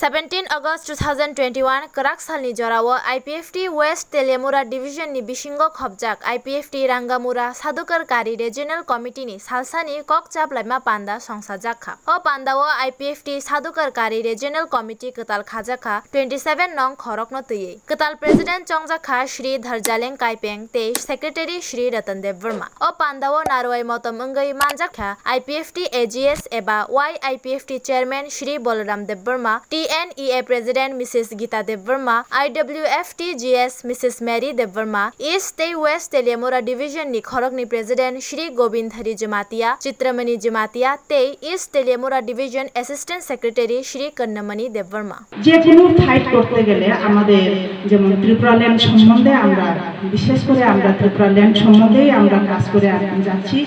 17 August 2021 Karak salni jorao IPFT West Telemura Division ni bisingo khobjak IPFT Rangamura Sadukarkari Regional Committee ni Salsa ni kok Chablaima Panda Songsa jakha. O Panda o IPFT Sadukarkari Regional Committee ketal khajaka 27 nong khorokno tuye. Ketal President Chongjakha Shri Dharjaleng Kaipeng te Secretary Shri Ratandev Verma. O Panda o narwai motom ungai manjakha IPFT AGS eba YIPFT Chairman Shri Bolaram Dev Verma NEA President Mrs. Gita Dev Verma, IWFT GS Mrs. Mary Dev Verma, East Te West Telemura Division ni Khorokni President Shri Gobindhari Jamatia, Chitramani Jamatia, Te East Telemura Division Assistant Secretary Shri Kannamani Dev Verma. যে কোনো fight করতে গেলে আমাদের যেমন Tripura land সম্বন্ধে আমরা বিশেষ করে আমরা ত্রিপুরা ল্যান্ড সম্বন্ধেই আমরা কাজ করে যাচ্ছি।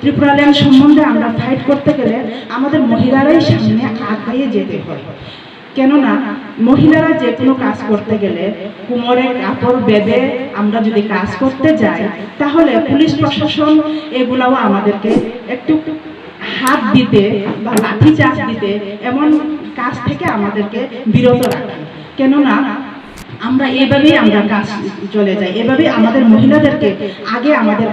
ত্রিপুরা ল্যান্ড সম্বন্ধে আমরা ফাইট করতে গেলে আমাদের মহিলারাই সামনে আগাইয়ে যেতে হয়। কেননা মহিলারা যে কোনো কাজ করতে গেলে কোমরে কাপড় বেঁধে আমরা যদি কাজ করতে যাই তাহলে পুলিশ প্রশাসন এগুলাও আমাদেরকে একটু হাত দিতে বা লাঠি চার্জ দিতে এমন কাজ থেকে আমাদেরকে বিরত রাখে। কেননা আমরা এভাবেই আমরা কাজ চলে যাই, এভাবেই আমাদের মহিলাদেরকে আগে আমাদের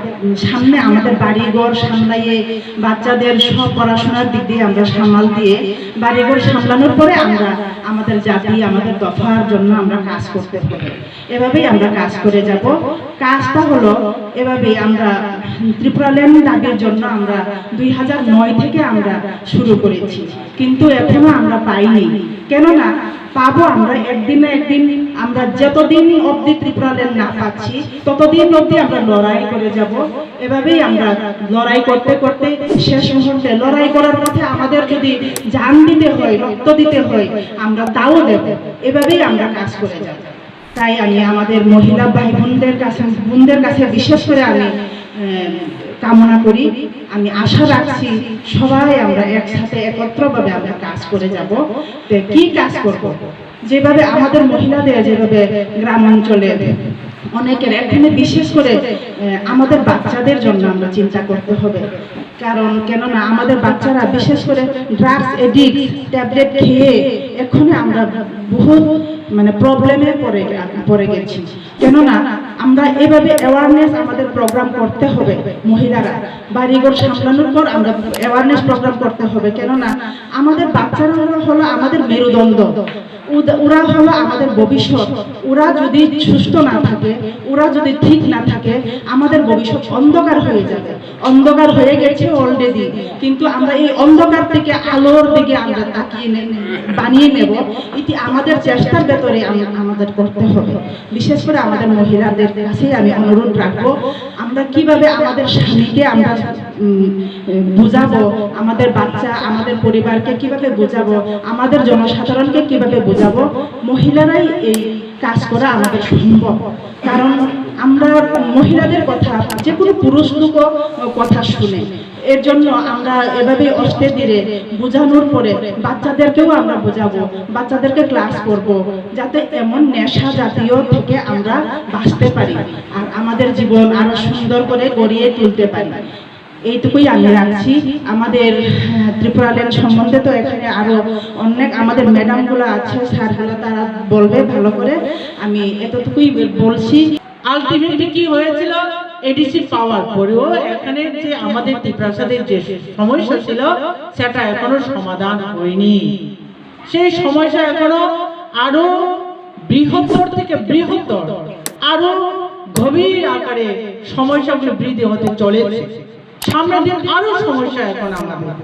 সামনে আমাদের বাড়িঘর সামলাইয়ে বাচ্চাদের সব পড়াশোনার দিক দিয়ে আমরা সামাল দিয়ে বাড়িঘর সামলানোর পরে আমরা আমাদের জাতি আমাদের দফার জন্য আমরা কাজ করতে হবে। এভাবেই আমরা কাজ করে যাব। কাজটা হলো এভাবেই আমরা ত্রিপুরা ল্যান্ড দাবির জন্য আমরা 2009 থেকে আমরা শুরু করেছি, কিন্তু এখনো আমরা পাইনি। কেননা পাবো আমরা একদিন না একদিন, আমরা যতদিন অবধি ত্রিপুরা ল্যান্ড না পাচ্ছি ততদিন অবধি আমরা লড়াই করে যাব। এভাবেই আমরা লড়াই করতে করতে শেষ মুহূর্তে লড়াই করার পথে আমাদের যদি জান দিতে হয় রক্ত দিতে হয় আমরা তাও দেব। এভাবেই আমরা কাজ করে যাব। তাই আমি আমাদের মহিলা ভাই বোনদের কাছে বিশেষ করে আমি কামনা করি, আমি আশা রাখছি সবাই আমরা একসাথে একত্রভাবে আমরা কাজ করে যাব। কি কাজ করব? যেভাবে আমাদের মহিলাদের যেভাবে গ্রাম অঞ্চলে অনেকের এখানে বিশেষ করে আমাদের বাচ্চাদের জন্য আমরা চিন্তা করতে হবে। কারণ কেননা আমাদের বাচ্চারা বিশেষ করে ড্রাগস এডিক্ট ট্যাবলেট খেয়ে এখন আমরা বহুত প্রবলেমে পড়ে গেছি। কেননা আমরা এভাবে অ্যাওয়ারনেস আমাদের প্রোগ্রাম করতে হবে। মহিলারা বাড়িঘর সামলানোর পর আমরা অ্যাওয়ারনেস প্রোগ্রাম করতে হবে। কেননা আমাদের বাচ্চারা হলো আমাদের মেরুদণ্ড, ওরা হলো আমাদের ভবিষ্যৎ। ওরা যদি সুস্থ না থাকে, ওরা যদি ঠিক না থাকে আমাদের ভবিষ্যৎ অন্ধকার হয়ে যাবে। অন্ধকার হয়ে গেছে অলরেডি, কিন্তু আমরা এই অন্ধকার থেকে আলোর দিকে আমরা তাকিয়ে বানিয়ে নেব, এটি আমাদের চেষ্টার ভেতরে আমাদের করতে হবে। বিশেষ করে আমাদের মহিলাদের কাছে আমি অনুরোধ রাখবো, আমরা কিভাবে আমাদের স্বামীকে আমরা বুঝাবো, আমাদের বাচ্চা আমাদের পরিবারকে কিভাবে বুঝাবো, আমাদের জনসাধারণকে কিভাবে বুঝাবো, মহিলারাই এই কাজ করা আমাদের সম্ভব। কারণ আমরা মহিলাদের কথা যে কোনো পুরুষ লোক কথা শুনে, এর জন্য আমরা এভাবে অস্তে ধীরে বোঝানোর পরে বাচ্চাদেরকেও আমরা বোঝাবো, বাচ্চাদেরকে ক্লাস করব, যাতে এমন নেশা জাতীয় থেকে আমরা বাঁচতে পারি আর আমাদের জীবন আরো সুন্দর করে গড়িয়ে তুলতে পারি। এইটুকুই আমি রাখছি। আমাদের ত্রিপুরা ল্যান্ড সম্বন্ধে তো এখানে আরো অনেক আমাদের ম্যাডামগুলো আছে, স্যারগুলো তারা বলবে ভালো করে, আমি এতটুকুই বলছি। আলটিমেটলি কি হয়েছিল, এডিসি পাওয়ার পরেও এখানে যে আমাদের ত্রিপ্রাসাদের যে সমস্যা ছিল সেটা এখনো সমাধান হয়নি। সেই সমস্যা এখনো আরো বৃহত্তর থেকে বৃহত্তর আরো গভীর আকারে সমস্যাগুলো বৃদ্ধি হতে চলেছে। সামনের দিন আরো সমস্যা এখন আমাদের।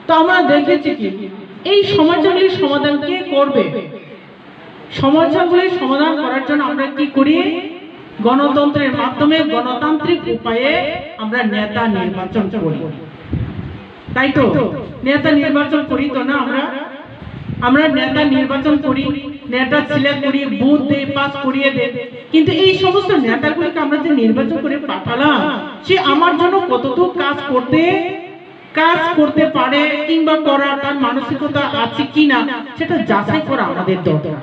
তো আমরা দেখেছি কি এই সমস্যাগুলির সমাধান কে করবে? সমস্যাগুলির সমাধান করার জন্য আমরা কি করি? গণতন্ত্রের মাধ্যমে গণতান্ত্রিক উপায়ে আমরা নেতা নির্বাচন করি, তাই তো? নেতা নির্বাচন করি তো না আমরা নেতা নির্বাচন করি, নেতা সিলেক্ট করি, বুথ দিয়ে পাস করিয়ে দেয়। কিন্তু এই সমস্ত নেতাগুলিকে আমরা যে নির্বাচন করে পাঠালাম, সে আমার জন্য কতটুকু কাজ করতে পারে কিংবা করার তার মানসিকতা আছে কিনা সেটা যাচাই করা আমাদের দরকার।